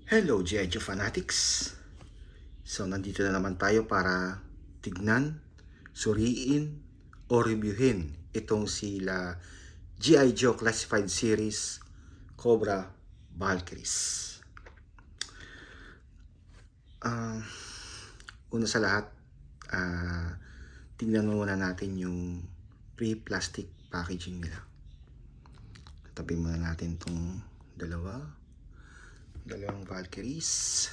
Hello, G.I. Joe Fanatics! So, nandito na naman tayo para tignan, suriin, o reviewin itong sila G.I. Joe Classified Series Cobra Valkyries. Una sa lahat, tignan muna natin yung pre-plastic packaging nila. Tabi muna natin itong dalawang Valkyries.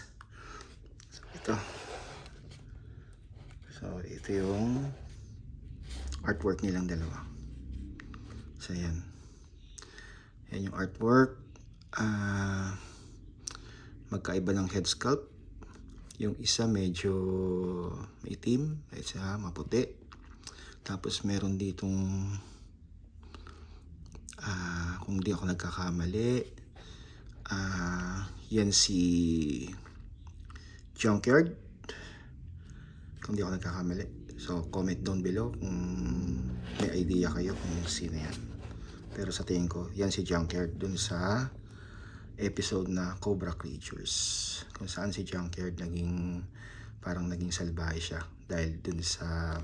So, ito yung artwork nilang dalawa. So, yan. Yan yung artwork. Magkaiba ng head sculpt. Yung isa medyo itim, isa maputi. Tapos meron ditong kung di ako nagkakamali, yan si Junkyard, kung di ako nagkakamali. So comment down below kung may idea kayo kung sino yan. Pero sa tingin ko, yan si Junkyard dun sa episode na Cobra Creatures, kung saan si Junkyard parang naging salbahe siya dahil dun sa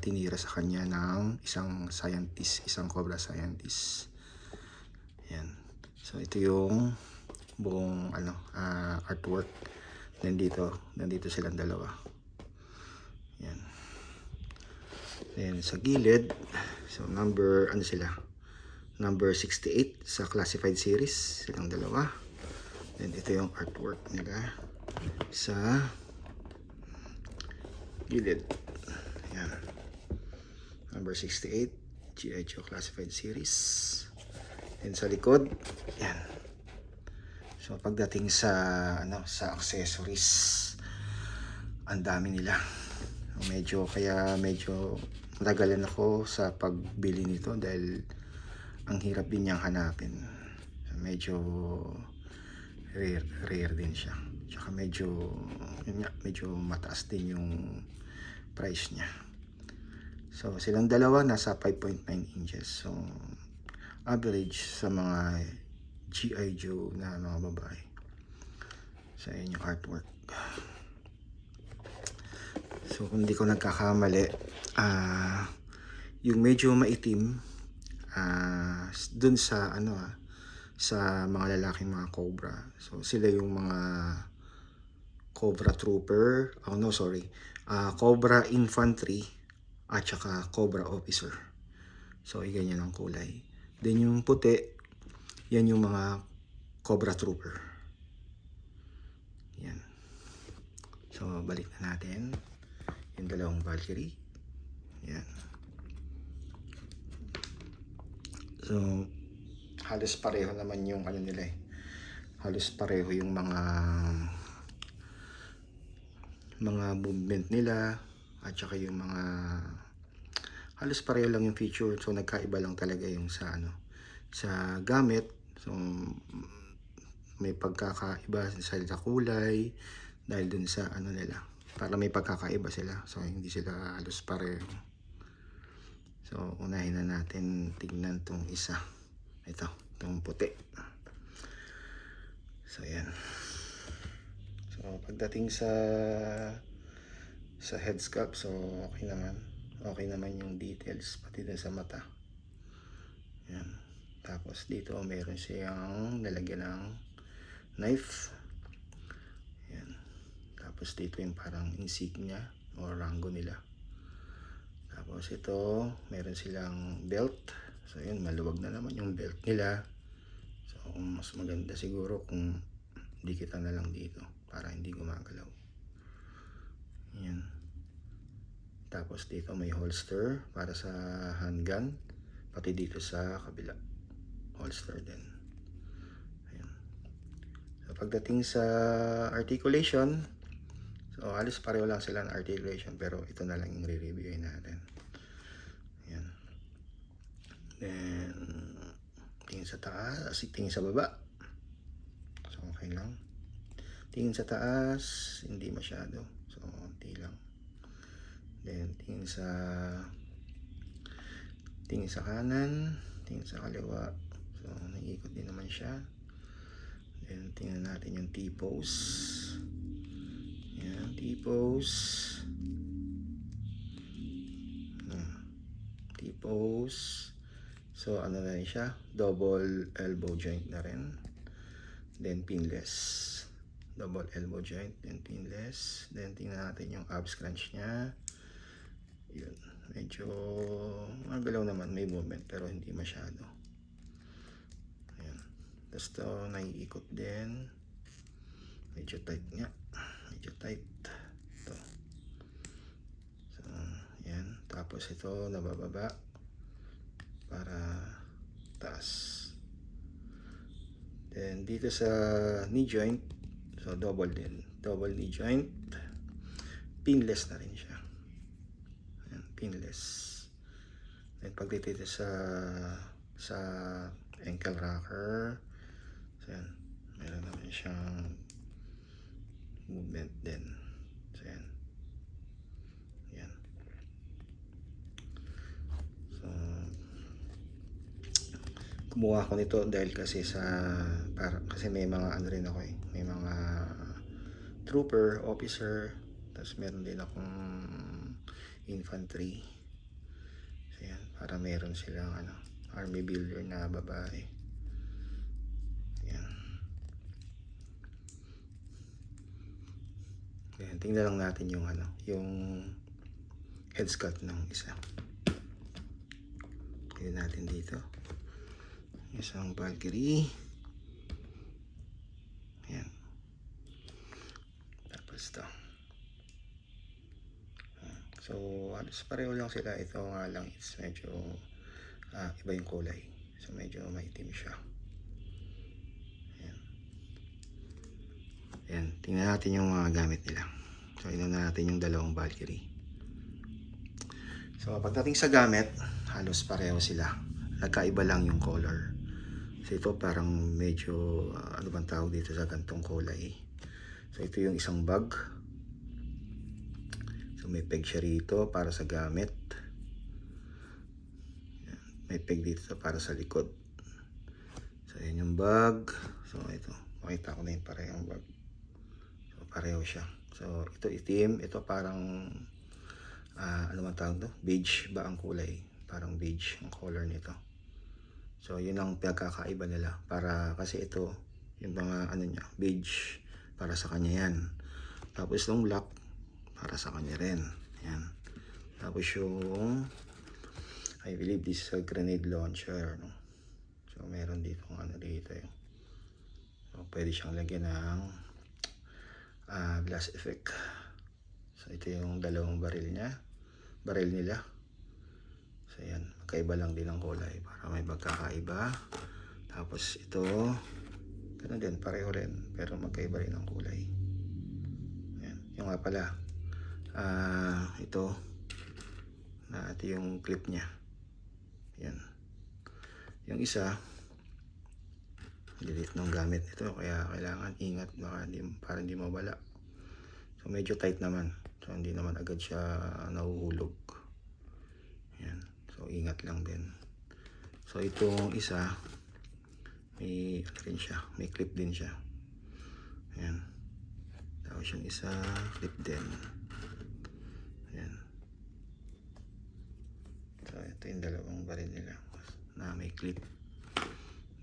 tinira sa kanya ng isang scientist, isang Cobra scientist. Yan. So ito yung buong artwork. Nandito silang dalawa. Yan. Then sa gilid, so number 68 sa classified series, silang dalawa. Then ito yung artwork nila sa gilid. Yan. Number 68, G.I. Joe classified series. And sa likod, yan. So pagdating sa sa accessories, ang dami nila. Medyo natagalan ako sa pagbili nito dahil ang hirap din niyang hanapin. So, rare din siya. Tsaka medyo mataas din yung price niya. So silang dalawa nasa 5.9 inches. So average sa mga G.I. Joe na mga babae. So ayan yung artwork. So kung di ko nagkakamali, yung medyo maitim, dun sa sa mga lalaking mga Cobra. So sila yung mga Cobra Trooper, Cobra Infantry at saka Cobra Officer. So ganyan ang kulay. Then yung puti, yan yung mga Cobra Trooper. Yan. So balik na natin yung dalawang Valkyrie. Yan. So halos pareho naman yung nila eh. Halos pareho yung mga movement nila at saka yung mga halos pareho lang yung feature. So nagkaiba lang talaga yung sa sa gamit. So may pagkakaiba sa kulay dahil dun sa nila, para may pagkakaiba sila. So hindi sila halos pareho. So unahin na natin tingnan tong isa. Itong puti. So yan. So pagdating sa head sculpt, so okay naman yung details pati din sa mata. Yan. Tapos dito meron siyang nalagyan ng knife. Yan. Tapos dito yung parang insignia o rango nila. Tapos ito meron silang belt. So yun, maluwag na naman yung belt nila. So mas maganda siguro kung dikitan na lang dito para hindi gumagalaw. Yan. Tapos dito may holster para sa handgun, pati dito sa kabila holster din. Ayan. So pagdating sa articulation, so halos pareho lang sila ng articulation, pero ito na lang yung re-reviewin natin. Ayan. Then tingin sa taas, tingin sa baba. So okay lang. Tingin sa taas, hindi masyado. So konti lang. Then tingin sa kanan, tingin sa kaliwa. So Nag-ikot din naman siya. Then, tingnan natin yung T-pose. Yan, T-pose. T-pose. So, ano na rin siya? Double elbow joint na rin. Then, pinless. Double elbow joint, then pinless. Then, tingnan natin yung abs crunch niya. Yun. Medyo magalaw naman. May movement, pero hindi masyado. Tapos ito, naiikot din. Medyo tight nga. Medyo tight. Ito. So, yan. Tapos ito, nabababa. Para taas. Then, dito sa knee joint. So, double din. Double knee joint. Pinless na rin siya. Yan, pinless. Then, pag dito sa ankle rocker. So, yan. Meron naman siyang movement din. So, yan. Yan. So, kumuha ko nito dahil kasi kasi may mga ano rin ako eh. May mga trooper, officer, tapos meron din akong infantry. So, yan. Para meron silang army builder na babae. Yan. Yan, tingnan lang natin yung yung head sculpt ng isa. Tingnan natin dito. Isang Valkyrie. Yan. Tapos ito. So, halos pareho lang sila. Ito nga lang, it's medyo iba yung kulay. So, medyo maitim siya. Ayan. Ayan. Tingnan natin yung mga gamit nila. So, inunan natin yung dalawang Valkyrie. So, pagdating sa gamit, halos pareho sila. Nagkaiba lang yung color. So, ito parang medyo, ano bang tawag dito sa gantong kulay. So, ito yung isang bag. So, may peg siya rito para sa gamit. May peg dito para sa likod. So, ayan yung bag. So, ito. Makita ko na yung parehong bag. So, pareho siya. So, ito itim. Ito parang, ano man tawag to? Beige ba ang kulay? Parang beige ang color nito. So, yun ang pagkakaiba nila. Kasi ito, yung mga niya, beige. Para sa kanya yan. Tapos, yung black, para sa kanya rin. Yan. Tapos, yung I believe this is a grenade launcher, no? So, meron dito dito eh. So, pwede siyang lagyan ng blast effect. So, ito yung dalawang baril nila. So, yan. Magkaiba lang din ang kulay para may pagkakaiba. Tapos, ito ganun din, pareho rin. Pero magkaiba rin ang kulay. Yan. Yung nga pala, ito yung clip niya. Yan. Yung isa, delete ng gamit ito. Kaya kailangan ingat para hindi mawala. So, medyo tight naman. So, hindi naman agad siya nahuhulog. Yan. So, ingat lang din. So, itong isa, may rin siya. May clip din siya. Yan. Tapos yung isa, clip din. Yan. So, ito yung dalawang baril nila na may clip.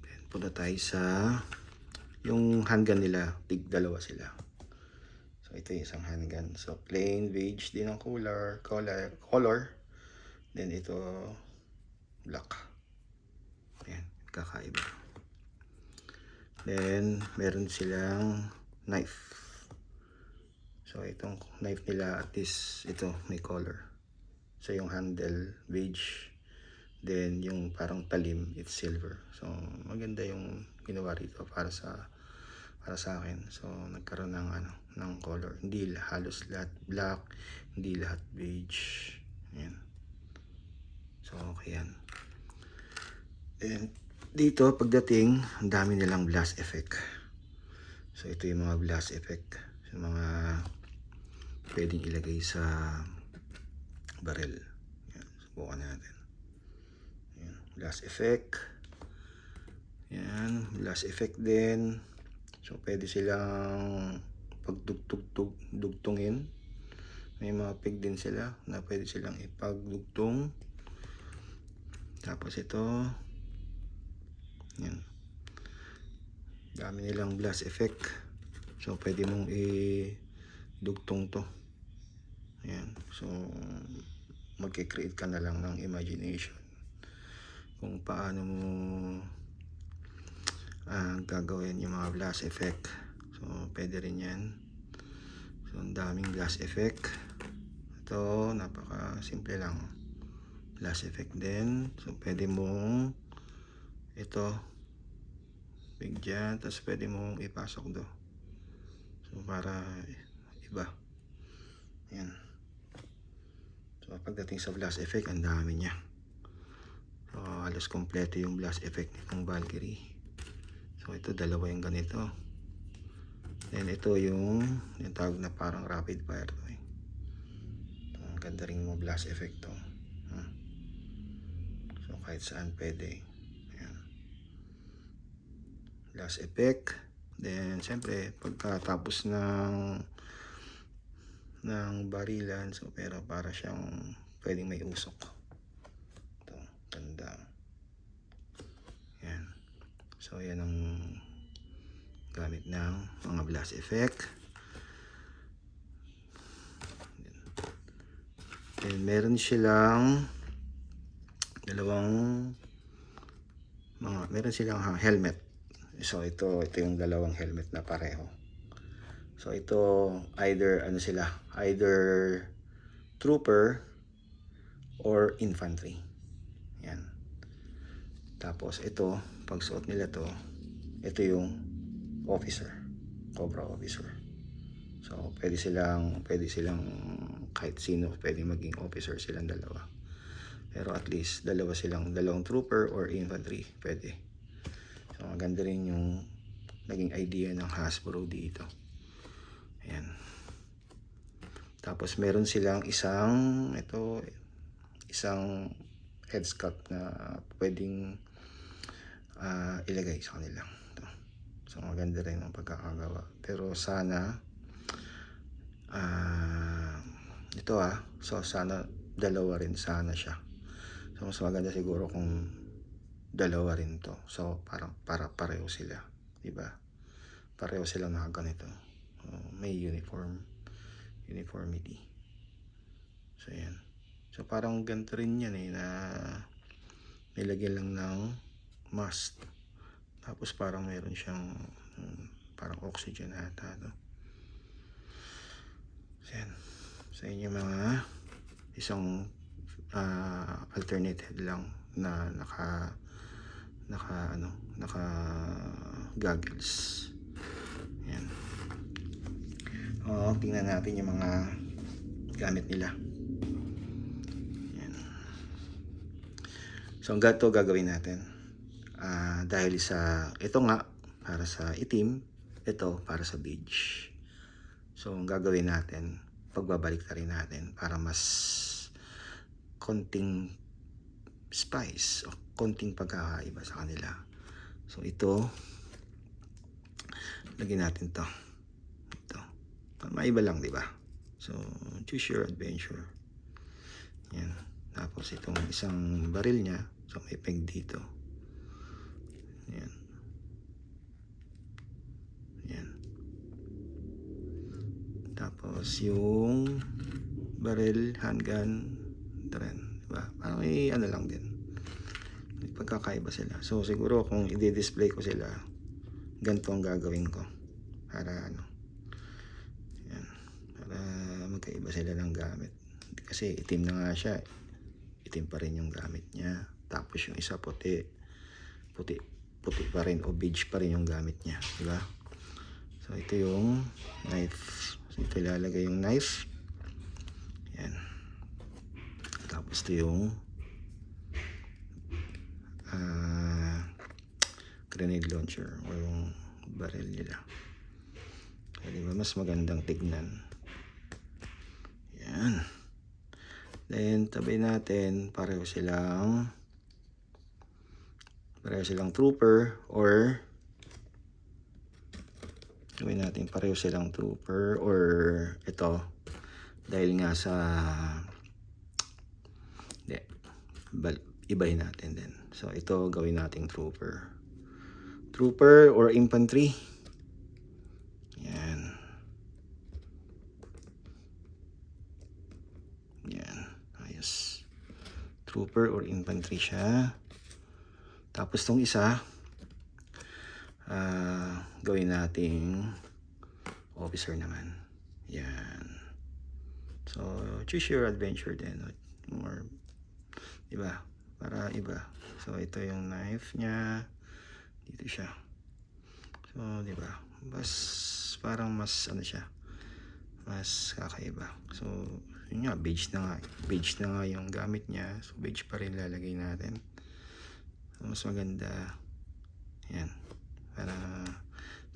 Then, punta tayo sa yung handgun nila. Dalawa sila. So, ito yung isang handgun. So, plain beige din ang color. Then, ito black. Ayan, kakaiba. Then, meron silang knife. So, itong knife nila, at least, ito, may color. So, yung handle, beige. Then, yung parang talim, it's silver. So, maganda yung ginawa rito para sa akin. So, nagkaroon ng color. Hindi halos lahat black, hindi lahat beige. Ayan. So, okay yan. Then, dito, pagdating, ang dami nilang blast effect. So, ito yung mga blast effect. So, mga pwedeng ilagay sa barrel. Yan, subukan natin. Yan, blast effect. Yan, blast effect din. So pwede silang dugtungin. May mga peg din sila na pwede silang ipagdugtong. Tapos ito, yan, dami nilang blast effect. So pwede mong idugtong to. Yan. So magki-create ka na lang ng imagination kung paano mo gagawin yung mga blast effect. So pwede rin yan. So ang daming blast effect. Ito napaka simple lang, blast effect din. So pwede mong ito bigyan, tapos pwede mong ipasok do. So para iba. Yan. So pagdating sa blast effect, ang dami niya. So halos kompleto yung blast effect nitong Valkyrie. So ito dalawa yung ganito. Then ito yung tawag na parang rapid fire to. Ang ganda rin mo blast effect to. So kahit saan pwede. Ayan. Blast effect. Then siyempre pagkatapos ng barilan, so pero para siyang pwedeng may usok. Ito, ganda. Yan. So yan ang gamit ng mga blast effect. Then meron silang meron silang helmet. So ito yung dalawang helmet na pareho. So ito either trooper or infantry. Yan. Tapos ito, pag suot nila ito yung officer, Cobra officer. So pwede silang kahit sino pwedeng maging officer silang dalawa. Pero at least dalawang trooper or infantry pwede. So maganda rin yung naging idea ng Hasbro dito. Ayan. Tapos meron silang isang head sculpt na pwedeng ilagay sa kanila. So maganda rin ang pagkakagawa. Pero sana so sana dalawa rin sana siya. So mas maganda siguro kung dalawa rin to. So parang pareho sila, di ba? Pareho silang nakaganito. May uniformity. So yan. So parang ganito rin yan na nilagyan lang ng mask. Tapos parang meron siyang parang oxygen ata, no? So yan. Sa inyo mga isang alternate head lang na naka goggles. Yan. Tingnan natin yung mga gamit nila. Yan. So ang gagawin natin dahil ito nga para sa itim, ito para sa beige. So ang gagawin natin, pagbabalik na rin natin para mas konting spice o konting pagkakaiba sa kanila. So ito, lagyan natin ito. Maiba lang, di ba? So choose your adventure. Yan. Tapos itong isang baril niya, so may peg dito. Yan. Yan. Tapos yung baril, handgun, rin, diba? Parang may lang din. May pagkakaiba sila. So siguro kung i-display ko sila, ganito ang gagawin ko. Para yan. Para magkaiba sila ng gamit. Kasi itim na nga siya. Itim pa rin yung gamit niya. Tapos yung isa puti pa rin o beige pa rin yung gamit niya, diba? So ito yung knife. So ito ilalagay yung knife. Yan. Tapos ito yung grenade launcher o yung baril nila. So, diba mas magandang tignan. Yan. Then tabi natin, pareho silang pareho silang trooper, or gawin natin pareho silang trooper, or ito, dahil nga sa hindi, ibahin natin din. So ito gawin nating trooper or infantry. Yan. Ayos. Trooper or infantry siya. Tapos tong isa, gawin nating officer naman. Yan. So choose your adventure din, or iba, para iba. So ito yung knife niya, dito siya. So di ba, parang mas ano siya, mas kakaiba. So yun nga, beige na nga yung gamit niya. So beige pa rin lalagay natin. So mas maganda yan, para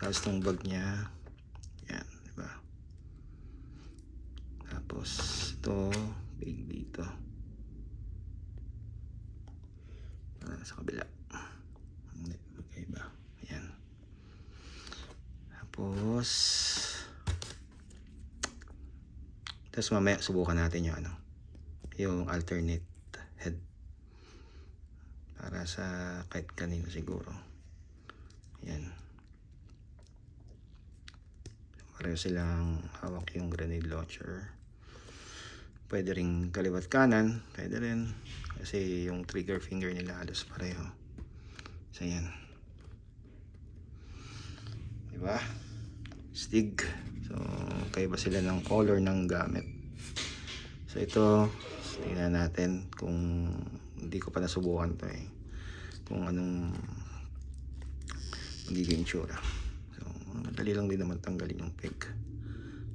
tapos tong bag niya yan, di ba? Tapos ito big dito, sa kabila. Hindi, magkaiba. Ayan. Tapos mamaya subukan natin yung yung alternate head, para sa kahit kanino siguro. Ayan. Pareho silang hawak yung grenade launcher. Pwede rin kaliwat kanan, pwede rin, kasi yung trigger finger nila halos pareho. So yan, diba? Stig. So kaiba sila ng color ng gamit. So ito, tingnan natin kung hindi ko pa nasubukan to kung anong magiging itsura. So madali lang din naman tanggalin yung peg.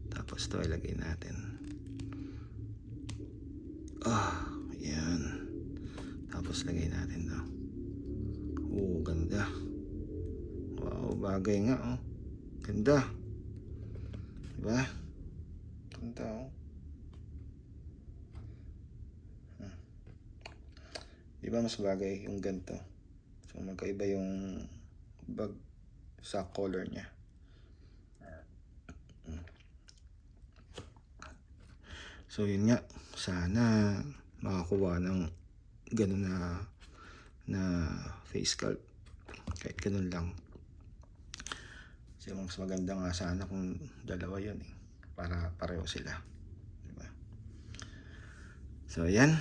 Tapos ito ilagay natin. Ayan. Tapos lagay natin daw. Ganda. Wow, bagay nga Ganda. Diba? Ganda Diba mas bagay yung ganito? So magkaiba yung bag sa color niya. So yun nga, sana makakuha ng ganun na face sculpt, kahit ganun lang. Kasi mas maganda nga sana kung dalawa yun para pareho sila, diba? So ayan,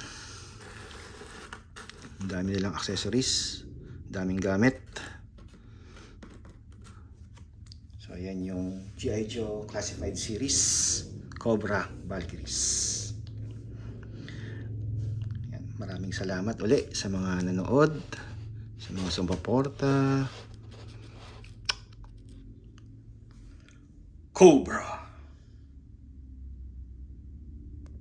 ang dami nilang accessories, daming gamit. So ayan yung G.I. Joe Classified Series Cobra Valkyries. Maraming salamat uli sa mga nanood, sa mga sumuporta. Cobra!